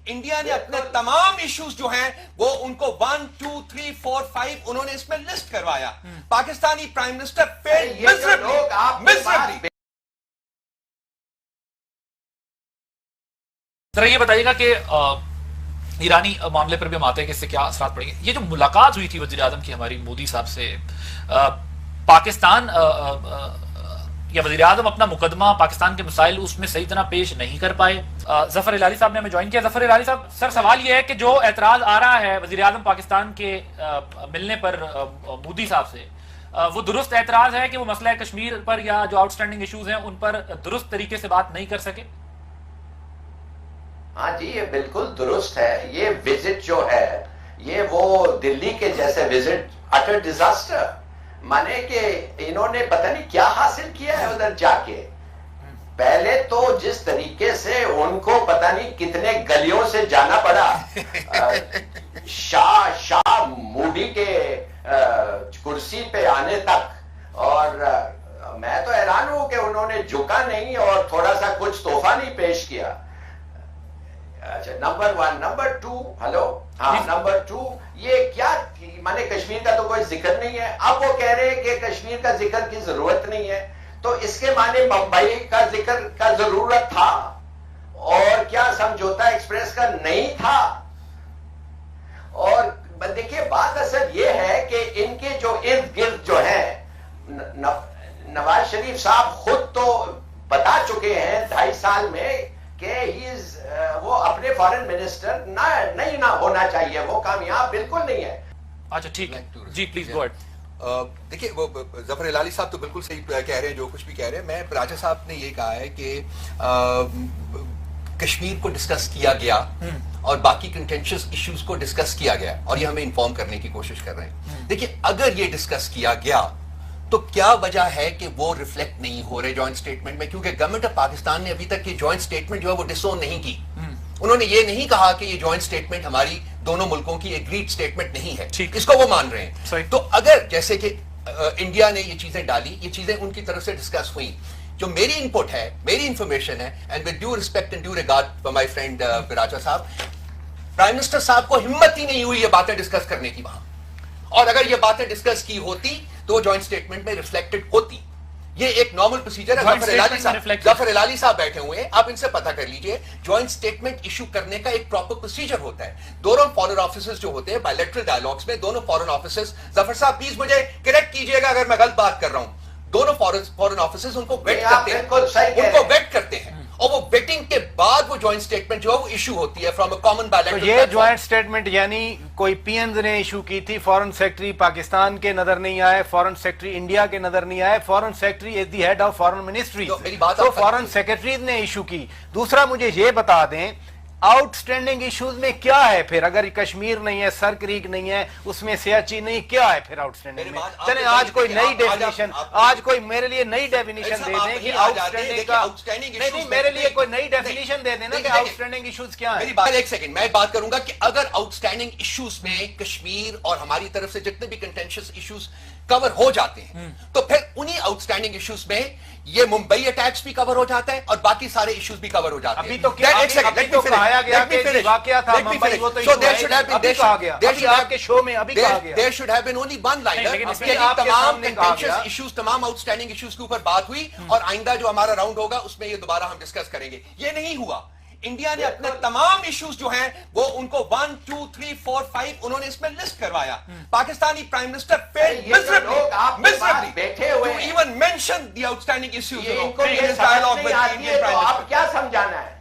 India نے اپنے تمام ایشوز جو ہیں وہ ان کو 1 2 3 4 5 انہوں نے اس میں لسٹ کروایا. Pakistani prime minister failed miserably. ذرا یہ بتائیے گا کہ ایرانی معاملے پر بھی ہم آتے ہیں کہ اس سے کیا اثرات پڑیں گے. یہ جو ملاقات ہوئی تھی وزیر اعظم کی ہماری مودی صاحب سے، پاکستان یا وزیر اعظم اپنا مقدمہ پاکستان کے مسائل اس میں صحیح طرح پیش نہیں کر پائے. ظفر ہلالی صاحب نے ہمیں جوائن کیا. ظفر ہلالی صاحب، سر سوال یہ ہے کہ جو اعتراض آ رہا ہے وزیر اعظم پاکستان کے ملنے پر مودی صاحب سے، وہ درست اعتراض ہے کہ وہ مسئلہ کشمیر پر یا جو آؤٹ اسٹینڈنگ ایشوز ہیں ان پر درست طریقے سے بات نہیں کر سکے؟ ہاں جی، یہ بالکل درست ہے. یہ وزٹ جو ہے یہ وہ دلی کے جیسے وزٹ اٹر ڈیزاسٹر مانے کہ انہوں نے پتہ نہیں کیا حاصل کیا ہے ادھر جا کے. پہلے تو جس طریقے سے ان کو پتہ نہیں کتنے گلیوں سے جانا پڑا شاہ مودی کے کرسی پہ آنے تک، اور میں تو حیران ہوں کہ انہوں نے جھکا نہیں اور تھوڑا سا کچھ تحفہ نہیں پیش کیا. اچھا، نمبر 1. نمبر 2، ہلو، ہاں، نمبر 2، یہ کیا مانے کشمیر کا تو کوئی ذکر نہیں ہے. اب وہ کہہ رہے ہیں کہ کشمیر کا ذکر کی ضرورت نہیں ہے، تو اس کے معنی ممبئی کا ذکر کا ضرورت تھا اور کیا سمجھوتا ایکسپریس کا نہیں تھا. اور دیکھیے بات اصل یہ ہے کہ ان کے جو ارد گرد جو ہیں، نواز شریف صاحب خود تو بتا چکے ہیں 2.5 سال میں کہ وہ اپنے فارن منسٹر نہیں نہ ہونا چاہیے، وہ کامیاب بالکل نہیں ہے. اچھا ٹھیک ہے جی، پلیز گو اہیڈ. دیکھیے وہ ظفر ہلالی صاحب تو بالکل صحیح کہہ رہے ہیں جو کچھ بھی کہہ رہے ہیں. میں راجہ صاحب نے یہ کہا ہے کہ کشمیر کو ڈسکس کیا گیا اور باقی کنٹینشس ایشوز کو ڈسکس کیا گیا اور یہ ہمیں انفارم کرنے کی کوشش کر رہے ہیں. دیکھیے اگر یہ ڈسکس کیا گیا تو کیا وجہ ہے کہ وہ ریفلیکٹ نہیں ہو رہے جوائنٹ سٹیٹمنٹ میں؟ کیونکہ گورنمنٹ آف پاکستان نے ابھی تک یہ جوائنٹ سٹیٹمنٹ جو ہے وہ ڈسون نہیں کی. انہوں نے یہ نہیں کہا کہ یہ جوائنٹ سٹیٹمنٹ ہماری دونوں ملکوں کی ایگریڈ سٹیٹمنٹ نہیں ہے، اس کو وہ مان رہے ہیں. تو اگر جیسے کہ انڈیا نے یہ چیزیں ڈالی، یہ چیزیں ان کی طرف سے ڈسکس ہوئی، جو میری انپٹ ہے، میری انفارمیشن ہے، and with due respect and due regard for my friend Raja Sahib, prime minister صاحب کو ہمت ہی نہیں ہوئی یہ باتیں ڈسکس کرنے کی وہاں. اور اگر یہ باتیں ڈسکس کی ہوتی تو وہ جوائنٹ سٹیٹمنٹ میں ریفلیکٹڈ ہوتی. یہ ایک نارمل پروسیجر ہے. ظفر ہلالی صاحب بیٹھے ہوئے ہیں، آپ ان سے پتہ کر لیجئے. جوائنٹ سٹیٹمنٹ ایشو کرنے کا ایک پراپر پروسیجر ہوتا ہے. دونوں فارن آفیسز جو ہوتے ہیں بائیلیٹرل ڈائیلاگز میں، دونوں فارن آفیسز، ظفر صاحب پلیز مجھے کریکٹ کیجئے گا اگر میں غلط بات کر رہا ہوں، دونوں فارن آفیسز ان کو ویٹ کرتے ہیں اور وہ ویٹنگ کے بعد وہ جوائنٹ سٹیٹمنٹ جو ہے وہ ایشو ہوتی ہے فرام اے کامن بائیلیٹرل. یہ جوائنٹ سٹیٹمنٹ یعنی کوئی پی ایمز نے ایشو کی تھی، فارن سیکرٹری پاکستان کے نظر نہیں آئے، فارن سیکرٹری انڈیا کے نظر نہیں آئے، foreign secretary is the head of foreign ministry, تو فارن سیکرٹریز نے ایشو کی. دوسرا مجھے یہ بتا دیں آؤٹ سٹینڈنگ ایشوز میں کیا ہے پھر؟ اگر کشمیر نہیں ہے، سر کریک نہیں ہے، اس میں سیاچی نہیں، کیا ہے پھر آؤٹ سٹینڈنگ میں؟ چلیں آج کوئی نئی ڈیفینیشن، آج کوئی میرے لیے نئی ڈیفینیشن دے دیں کہ آؤٹ سٹینڈنگ کا، نہیں میرے لیے کوئی نئی ڈیفینیشن دے دینا کہ آؤٹ سٹینڈنگ ایشوز کیا ہیں. ایک سیکنڈ میں بات کروں گا کہ اگر آؤٹ سٹینڈنگ ایشوز میں کشمیر اور ہماری طرف سے جتنے بھی کنٹینشس ایشوز کور ہو جاتے ہیں تو پھر انہی آؤٹ سٹینڈنگ ایشوز میں یہ ممبئی اٹیکس بھی کور ہو جاتا ہے اور باقی سارے ایشوز بھی کور ہو جاتے ہیں. ابھی تو کہا گیا کہ واقعہ تھا ممبئی، وہ تو کہا گیا ابھی آپ کے شو میں ابھی کہا گیا. There should have been only one liner. تمام کنٹینشس ایشوز، تمام آؤٹ سٹینڈنگ ایشوز کے اوپر بات ہوئی اور آئندہ جو ہمارا راؤنڈ ہوگا اس میں یہ دوبارہ ہم ڈسکس کریں گے. یہ نہیں ہوا. انڈیا نے اپنے تمام ایشوز جو ہیں وہ ان کو 1 2 3 4 5 انہوں نے اس میں لسٹ کروایا. Pakistani prime minister failed miserably بیٹھے ہوئے to even mention the outstanding issues. ان کو یہ سمجھ نہیں آتی ہے تو آپ کیا سمجھانا ہے؟